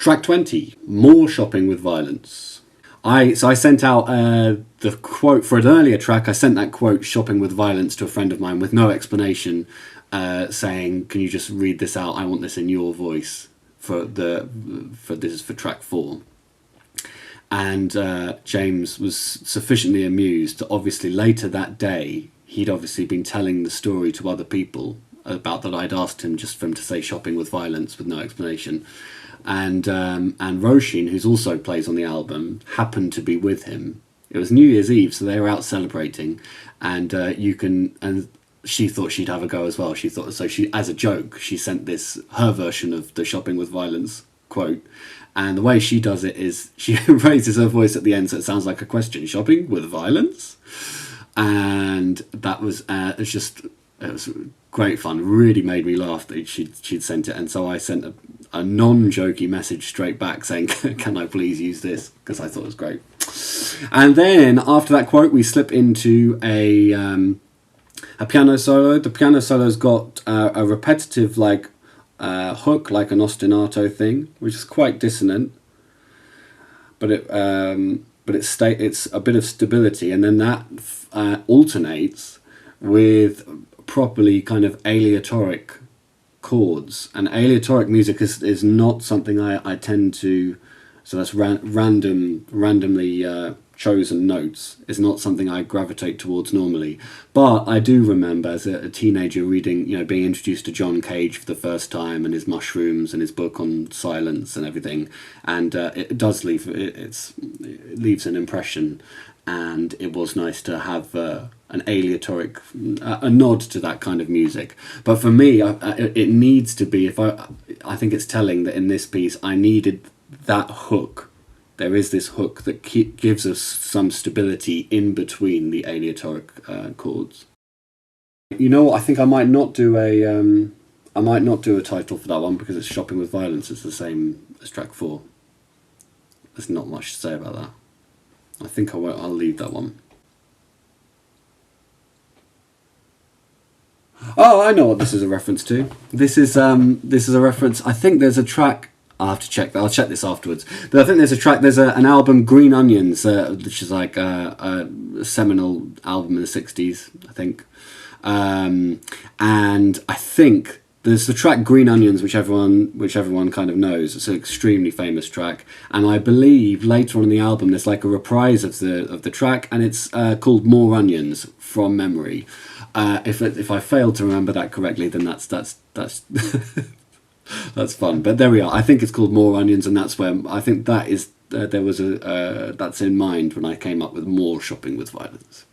Track 20, More Shopping with Violence. I sent out the quote for an earlier track. I sent that quote, shopping with violence, to a friend of mine with no explanation, saying, can you just read this out? I want this in your voice for this is for track 4. And James was sufficiently amused that obviously later that day, he'd obviously been telling the story to other people about that I'd asked him just for him to say shopping with violence with no explanation. And Róisín, who's also plays on the album, happened to be with him. It was New Year's Eve, so they were out celebrating, and she thought she'd have a go as well. She thought, so she, as a joke, she sent her version of the shopping with violence quote, and the way she does it is she raises her voice at the end so it sounds like a question. Shopping with violence? And that was it was great fun. Really made me laugh that she'd sent it, and so I sent a non-jokey message straight back saying, can I please use this, because I thought it was great. And then after that quote we slip into a piano solo. The piano solo's got a repetitive hook, like an ostinato thing, which is quite dissonant, but it's a bit of stability, and then that alternates with properly kind of aleatoric chords. And aleatoric music is not something I tend to, so that's randomly chosen notes, is not something I gravitate towards normally. But I do remember as a teenager reading, being introduced to John Cage for the first time, and his mushrooms and his book on silence and everything, and it does leave it leaves an impression. And it was nice to have an aleatoric, a nod to that kind of music. But for me, it needs to be, I think it's telling that in this piece I needed that hook. There is this hook that gives us some stability in between the aleatoric chords. You know what? I think I might not do a title for that one, because it's Shopping with Violence. It's the same as track 4. There's not much to say about that. I think I'll leave that one. Oh, I know what this is a reference to. This is a reference. I think there's a track. I'll have to check that. I'll check this afterwards. But I think there's a track. There's an album, Green Onions, which is like a seminal album in the '60s, I think. And I think there's the track Green Onions, which everyone kind of knows. It's an extremely famous track, and I believe later on in the album there's like a reprise of the track, and it's called More Onions, from memory. If I fail to remember that correctly, then that's that's fun. But there we are. I think it's called More Onions, and that's where I think that is there was that's in mind when I came up with More Shopping with Violence.